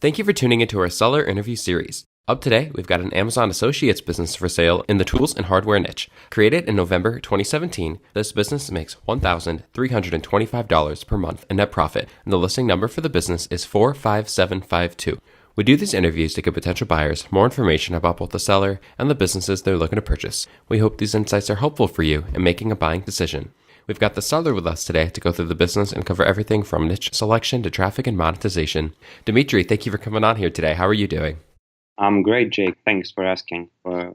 Thank you for tuning into our seller interview series. Up today, we've got an Amazon Associates business for sale in the tools and hardware niche. Created in November 2017, this business makes $1,325 per month in net profit, and the listing number for the business is 45752. We do these interviews to give potential buyers more information about both the seller and the businesses they're looking to purchase. We hope these insights are helpful for you in making a buying decision. We've got the seller with us today to go through the business and cover everything from niche selection to traffic and monetization. Dimitri, thank you for coming on here today. How are you doing? I'm great, Jake. Thanks for asking.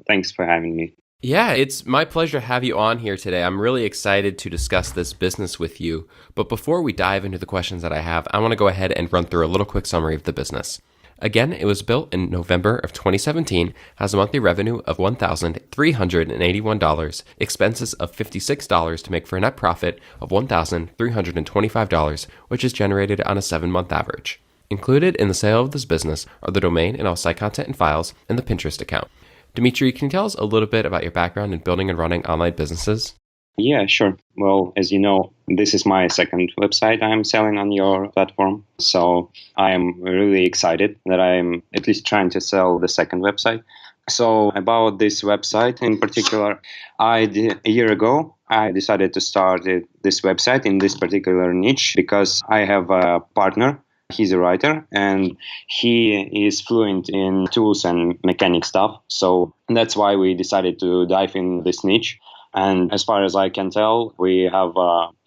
Thanks for having me. Yeah, it's my pleasure to have you on here today. I'm really excited to discuss this business with you. But before we dive into the questions that I have, I want to go ahead and run through a little quick summary of the business. Again, it was built in November of 2017, has a monthly revenue of $1,381, expenses of $56 to make for a net profit of $1,325, which is generated on a 7-month average. Included in the sale of this business are the domain and all site content and files and the Pinterest account. Dimitri, can you tell us a little bit about your background in building and running online businesses? Yeah, sure. Well, as you know, this is my second website I'm selling on your platform. So I am really excited that I'm at least trying to sell the second website. So about this website in particular, a year ago, I decided to start this website in this particular niche because I have a partner. He's a writer and he is fluent in tools and mechanic stuff. So that's why we decided to dive in this niche. And as far as I can tell, we have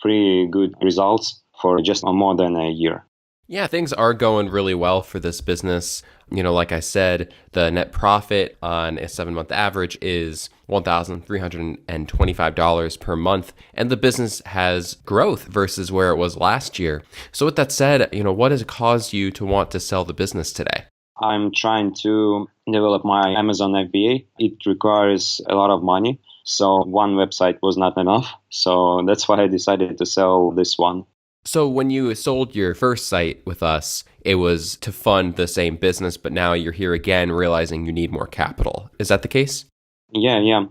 pretty good results for just more than a year. Yeah, things are going really well for this business. You know, like I said, the net profit on a 7-month average is $1,325 per month, and the business has growth versus where it was last year. So with that said, what has caused you to want to sell the business today? I'm trying to develop my Amazon FBA. It requires a lot of money. So one website was not enough. So that's why I decided to sell this one. So when you sold your first site with us, it was to fund the same business, but now you're here again realizing you need more capital. Is that the case? Yeah,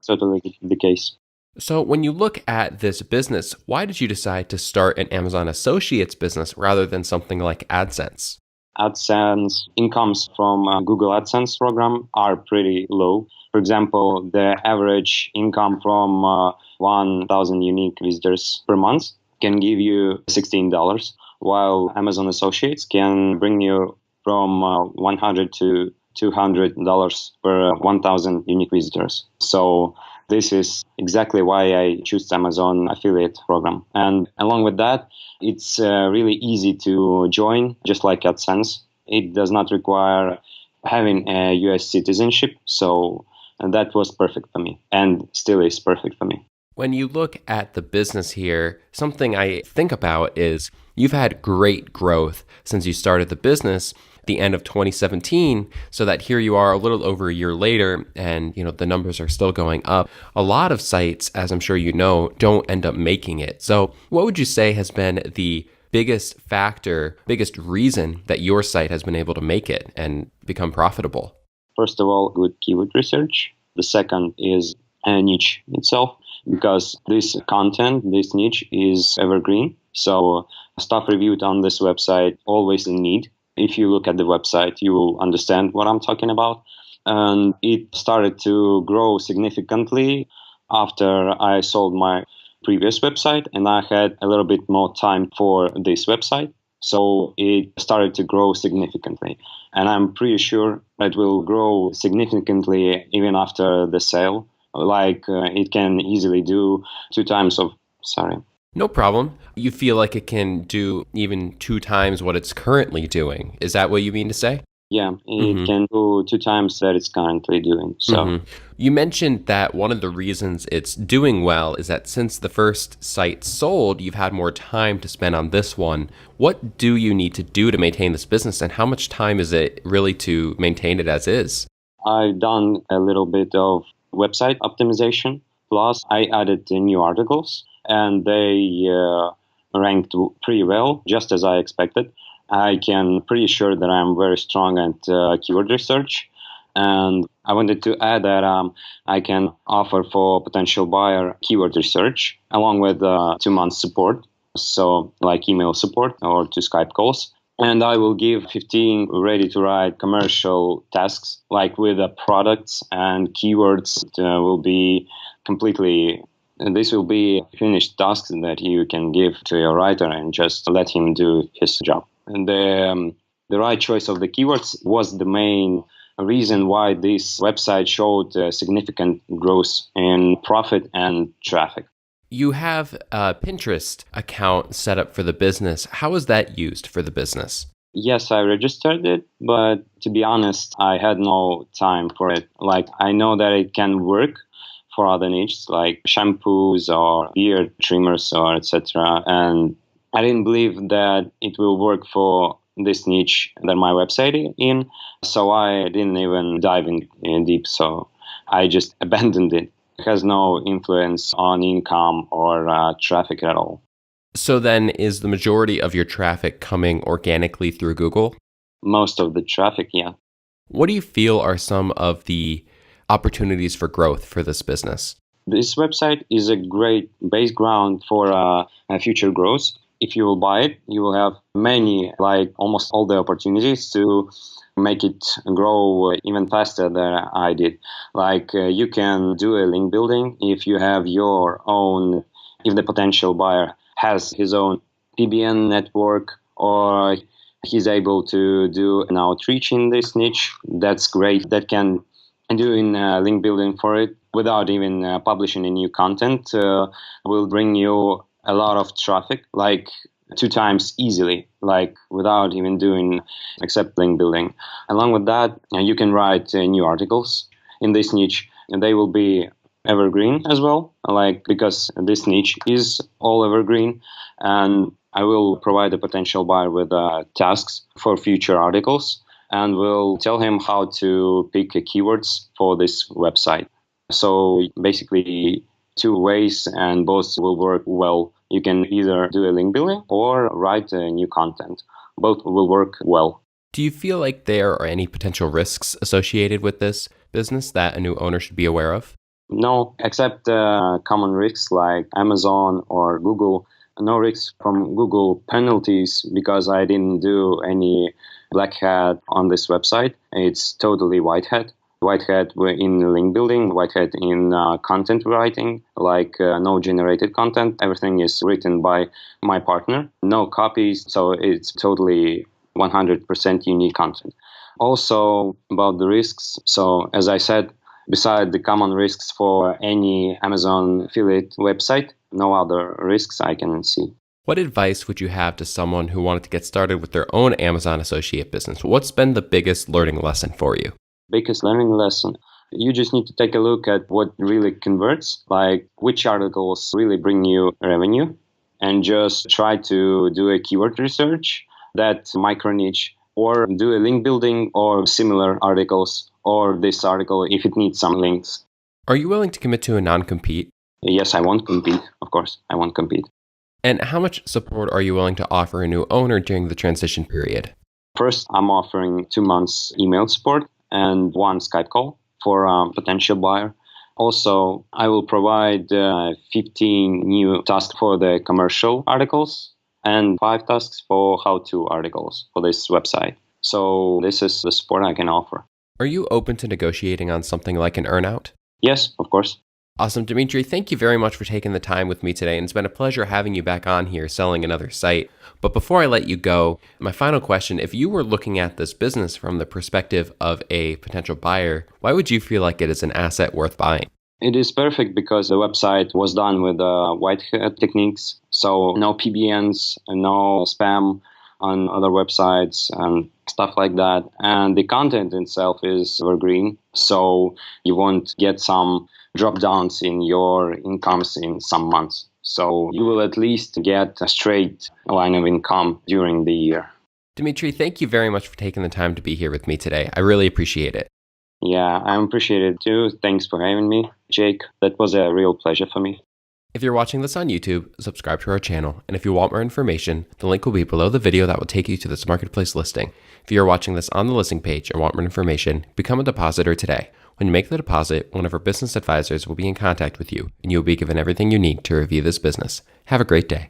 totally the case. So when you look at this business, why did you decide to start an Amazon Associates business rather than something like AdSense? AdSense incomes from Google AdSense program are pretty low. For example, the average income from 1,000 unique visitors per month can give you $16, while Amazon Associates can bring you from $100 to $200 per 1,000 unique visitors. So this is exactly why I choose Amazon affiliate program. And along with that, it's really easy to join, just like AdSense. It does not require having a US citizenship. So that was perfect for me and still is perfect for me. When you look at the business here, something I think about is you've had great growth since you started the business at the end of 2017, so that here you are a little over a year later and the numbers are still going up. A lot of sites, as I'm sure you know, don't end up making it. So what would you say has been the biggest factor, biggest reason that your site has been able to make it and become profitable? First of all, good keyword research. The second is a niche itself, because this content, this niche is evergreen. So stuff reviewed on this website always in need. If you look at the website, you will understand what I'm talking about. And it started to grow significantly after I sold my previous website and I had a little bit more time for this website. So it started to grow significantly. And I'm pretty sure it will grow significantly even after the sale. Like it can easily do 2 times of, sorry. No problem. You feel like it can do even 2 times what it's currently doing. Is that what you mean to say? Yeah, it can do 2 times that it's currently doing. So You mentioned that one of the reasons it's doing well is that since the first site sold, you've had more time to spend on this one. What do you need to do to maintain this business, and how much time is it really to maintain it as is? I've done a little bit of website optimization. Plus, I added new articles, and they ranked pretty well, just as I expected. I can pretty sure that I'm very strong at keyword research, and I wanted to add that I can offer for potential buyer keyword research along with 2 months support, so like email support or 2 Skype calls. And I will give 15 ready to write commercial tasks, like with the products and keywords will be completely. This will be finished tasks that you can give to your writer and just let him do his job. And the right choice of the keywords was the main reason why this website showed significant growth in profit and traffic. You have a Pinterest account set up for the business. How is that used for the business? Yes, I registered it, but to be honest, I had no time for it. Like, I know that it can work for other niches like shampoos or beard trimmers or etc. And I didn't believe that it will work for this niche that my website is in. So I didn't even dive in deep. So I just abandoned it. It has no influence on income or traffic at all. So then is the majority of your traffic coming organically through Google? Most of the traffic, yeah. What do you feel are some of the opportunities for growth for this business? This website is a great base ground for future growth. If you will buy it, you will have many, like almost all the opportunities to make it grow even faster than I did. Like you can do a link building if you have your own, if the potential buyer has his own PBN network or he's able to do an outreach in this niche. That's great. That can do in link building for it without even publishing any new content will bring you a lot of traffic, like 2 times easily, like without even doing except link building. Along with that, you can write new articles in this niche, and they will be evergreen as well, like because this niche is all evergreen, and I will provide a potential buyer with tasks for future articles and will tell him how to pick keywords for this website. So basically 2 ways, and both will work well. You can either do a link building or write new content. Both will work well. Do you feel like there are any potential risks associated with this business that a new owner should be aware of? No, except common risks like Amazon or Google. No risks from Google penalties because I didn't do any black hat on this website. It's totally white hat. White hat in link building, white hat in content writing, like no generated content. Everything is written by my partner. No copies, so it's totally 100% unique content. Also about the risks. So as I said, beside the common risks for any Amazon affiliate website, no other risks I can see. What advice would you have to someone who wanted to get started with their own Amazon associate business? What's been the biggest learning lesson for you? Biggest learning lesson. You just need to take a look at what really converts, like which articles really bring you revenue, and just try to do a keyword research, that micro niche, or do a link building or similar articles, or this article if it needs some links. Are you willing to commit to a non-compete? Yes, I won't compete. Of course, I won't compete. And how much support are you willing to offer a new owner during the transition period? First, I'm offering 2 months email support and 1 Skype call for a potential buyer. Also, I will provide 15 new tasks for the commercial articles and 5 tasks for how-to articles for this website. So this is the support I can offer. Are you open to negotiating on something like an earnout? Yes, of course. Awesome. Dmitry, thank you very much for taking the time with me today. And it's been a pleasure having you back on here selling another site. But before I let you go, my final question, if you were looking at this business from the perspective of a potential buyer, why would you feel like it is an asset worth buying? It is perfect because the website was done with white hat techniques. So no PBNs, no spam on other websites and stuff like that. And the content itself is evergreen. So you won't get some drop downs in your incomes in some months. So you will at least get a straight line of income during the year. Dmitry, thank you very much for taking the time to be here with me today. I really appreciate it. Yeah, I appreciate it too. Thanks for having me, Jake. That was a real pleasure for me. If you're watching this on YouTube, subscribe to our channel. And if you want more information, the link will be below the video that will take you to this marketplace listing. If you're watching this on the listing page and want more information, become a depositor today. When you make the deposit, one of our business advisors will be in contact with you, and you will be given everything you need to review this business. Have a great day.